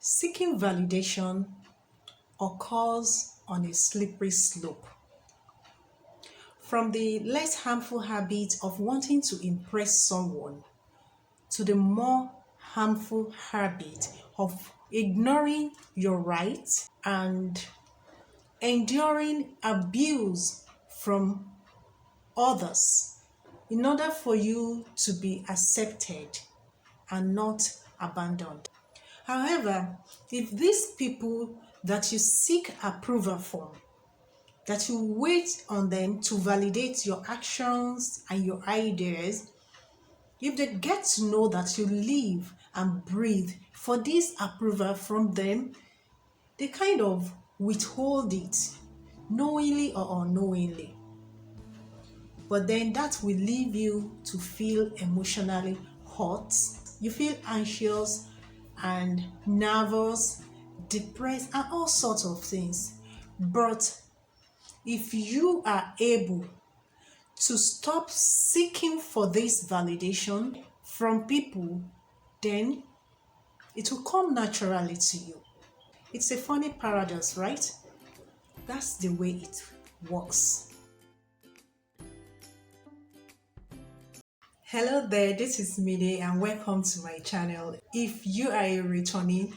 Seeking validation occurs on a slippery slope. From the less harmful habit of wanting to impress someone to the more harmful habit of ignoring your rights and enduring abuse from others in order for you to be accepted and not abandoned. However, if these people that you seek approval from, that you wait on them to validate your actions and your ideas, if they get to know that you live and breathe for this approval from them, they kind of withhold it, knowingly or unknowingly. But then that will leave you to feel emotionally hurt. You feel anxious and nervous, depressed, and all sorts of things. But if you are able to stop seeking for this validation from people, then it will come naturally to you. It's a funny paradox, right? That's the way it works. Hello there, this is Mide and welcome to my channel. If you are a returning,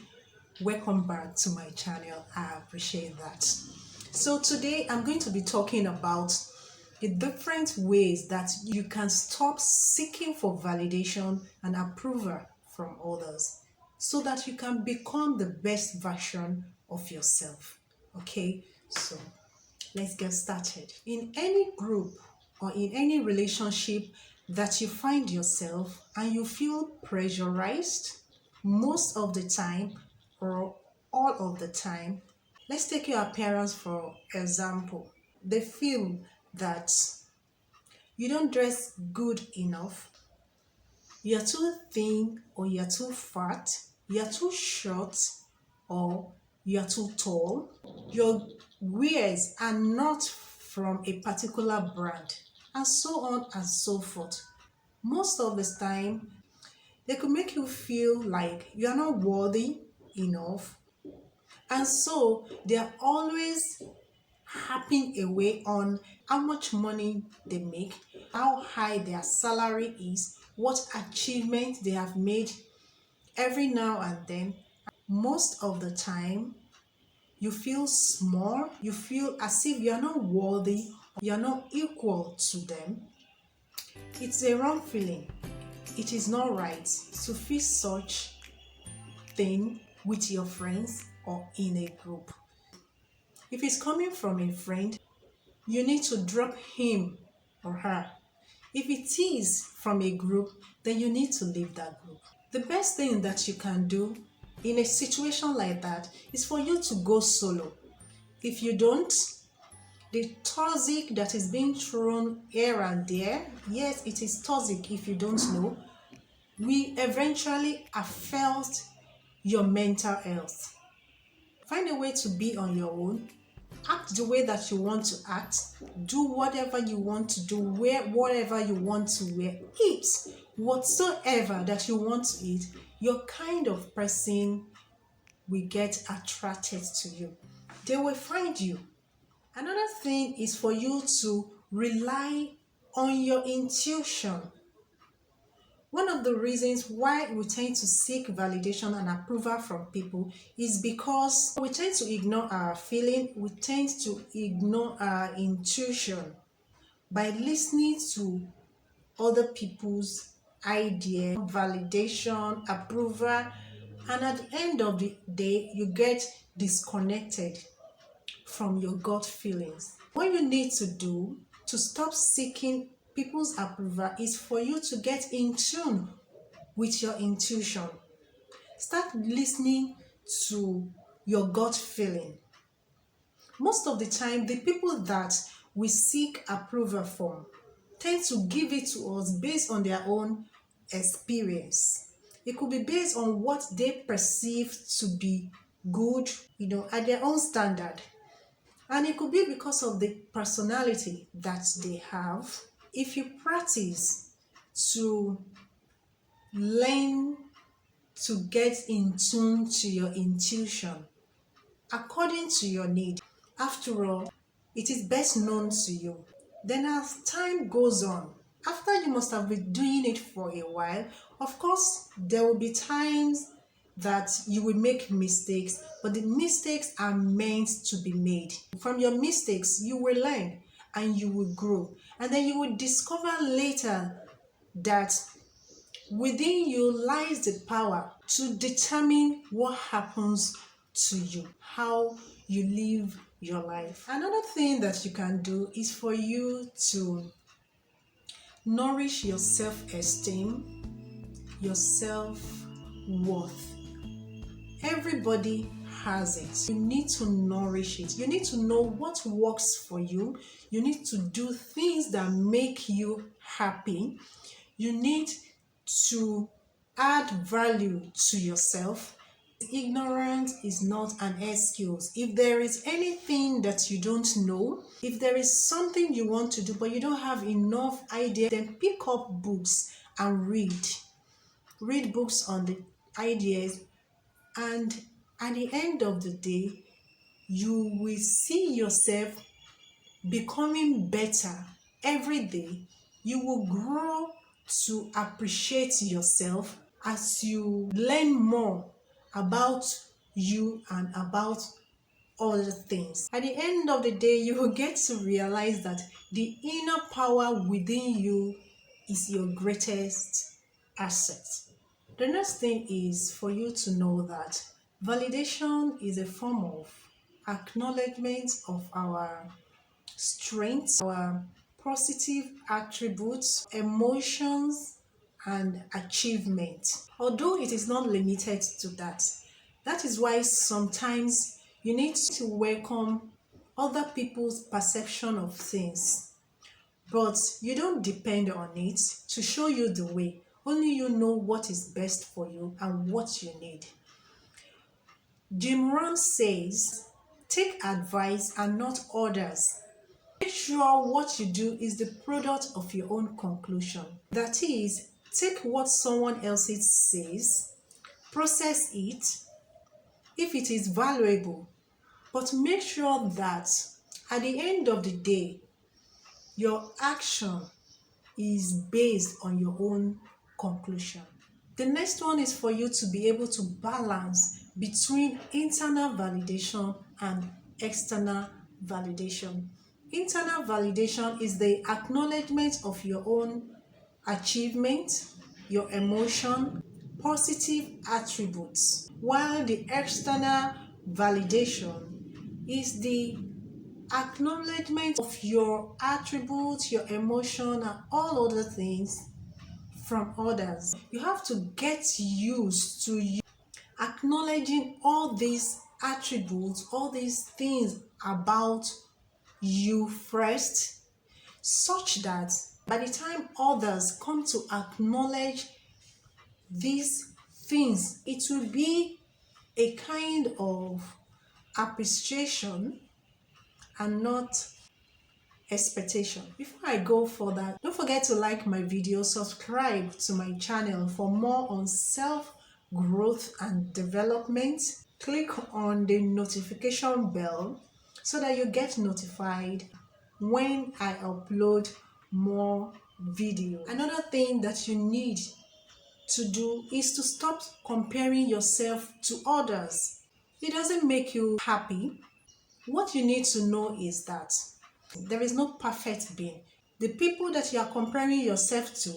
welcome back to my channel. I appreciate that. So today I'm going to be talking about the different ways that you can stop seeking for validation and approval from others so that you can become the best version of yourself. Okay, so let's get started. In any group or in any relationship that you find yourself and you feel pressurized most of the time or all of the time, let's take your appearance for example. They feel that you don't dress good enough, you're too thin or you're too fat, you're too short or you're too tall, your wears are not from a particular brand, and so on and so forth. Most of the time, they could make you feel like you are not worthy enough, and so they are always harping away on how much money they make, how high their salary is, what achievement they have made every now and then. Most of the time, you feel small, you feel as if you are not worthy, you are not equal to them. It's a wrong feeling. It is not right to feel such thing with your friends or in a group. If it's coming from a friend, you need to drop him or her. If it is from a group, then you need to leave that group. The best thing that you can do in a situation like that is for you to go solo. If you don't, the toxic that is being thrown here and there, yes, it is toxic if you don't know, will eventually affect your mental health. Find a way to be on your own. Act the way that you want to act. Do whatever you want to do. Wear whatever you want to wear. Eat whatsoever that you want to eat. Your kind of person will get attracted to you. They will find you. Another thing is for you to rely on your intuition. One of the reasons why we tend to seek validation and approval from people is because we tend to ignore our feeling, we tend to ignore our intuition by listening to other people's idea, validation, approval, and at the end of the day, you get disconnected from your gut feelings. What you need to do to stop seeking people's approval is for you to get in tune with your intuition. Start listening to your gut feeling. Most of the time, the people that we seek approval from tend to give it to us based on their own experience. It could be based on what they perceive to be good, at their own standard. And it could be because of the personality that they have. If you practice to learn to get in tune to your intuition according to your need. After all, it is best known to you. Then as time goes on, after you must have been doing it for a while, of course, there will be times that you will make mistakes, but the mistakes are meant to be made. From your mistakes, you will learn and you will grow. And then you will discover later that within you lies the power to determine what happens to you, how you live your life. Another thing that you can do is for you to nourish your self-esteem, your self-worth. Everybody has it. You need to nourish it. You need to know what works for you. You need to do things that make you happy. You need to add value to yourself. Ignorance is not an excuse. If there is anything that you don't know, if there is something you want to do but you don't have enough idea, then pick up books and read. Read books on the ideas, and at the end of the day, you will see yourself becoming better every day. You will grow to appreciate yourself as you learn more about you and about other things. At the end of the day, you will get to realize that the inner power within you is your greatest asset. The next thing is for you to know that validation is a form of acknowledgement of our strengths, our positive attributes, emotions, and achievement. Although it is not limited to that. That is why sometimes you need to welcome other people's perception of things. But you don't depend on it to show you the way. Only you know what is best for you and what you need. Jim Rohn says, take advice and not orders. Make sure what you do is the product of your own conclusion. That is, take what someone else says, process it, if it is valuable, but make sure that at the end of the day, your action is based on your own conclusion. The next one is for you to be able to balance between internal validation and external validation. Internal validation is the acknowledgement of your own achievement, your emotion, positive attributes, while the external validation is the acknowledgement of your attributes, your emotion, and all other things from others. You have to get used to acknowledging all these attributes, all these things about you first, such that by the time others come to acknowledge these things, it will be a kind of appreciation and not expectation. Before I go further, don't forget to like my video, subscribe to my channel for more on self-growth and development. Click on the notification bell so that you get notified when I upload more video. Another thing that you need to do is to stop comparing yourself to others. It doesn't make you happy. What you need to know is that there is no perfect being. The people that you are comparing yourself to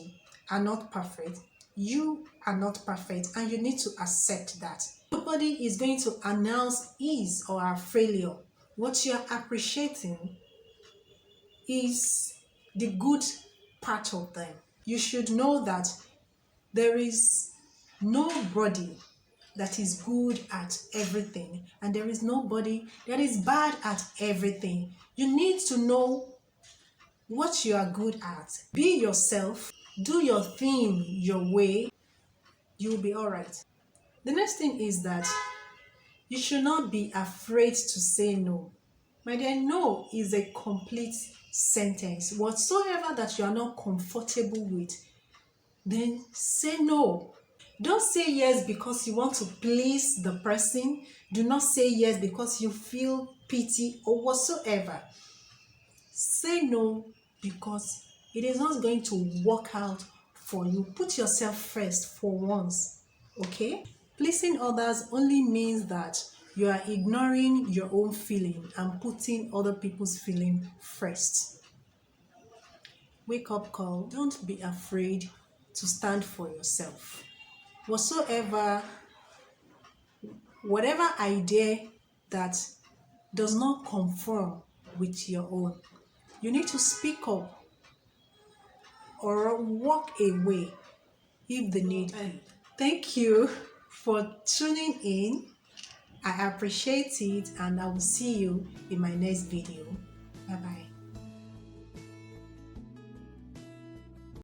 are not perfect. You are not perfect, and you need to accept that. Nobody is going to announce his or her failure. What you are appreciating is the good part of them. You should know that there is nobody that is good at everything, and there is nobody that is bad at everything. You need to know what you are good at. Be yourself, do your thing your way, you'll be all right. The next thing is that you should not be afraid to say no. My dear, no is a complete sentence. Whatsoever that you are not comfortable with, then say no. Don't say yes because you want to please the person. Do not say yes because you feel pity or whatsoever. Say no because it is not going to work out for you. Put yourself first for once, okay? Pleasing others only means that you are ignoring your own feeling and putting other people's feeling first. Wake up call. Don't be afraid to stand for yourself. Whatever idea that does not conform with your own, you need to speak up or walk away if the need be. Thank you for tuning in. I appreciate it, and I will see you in my next video. Bye bye.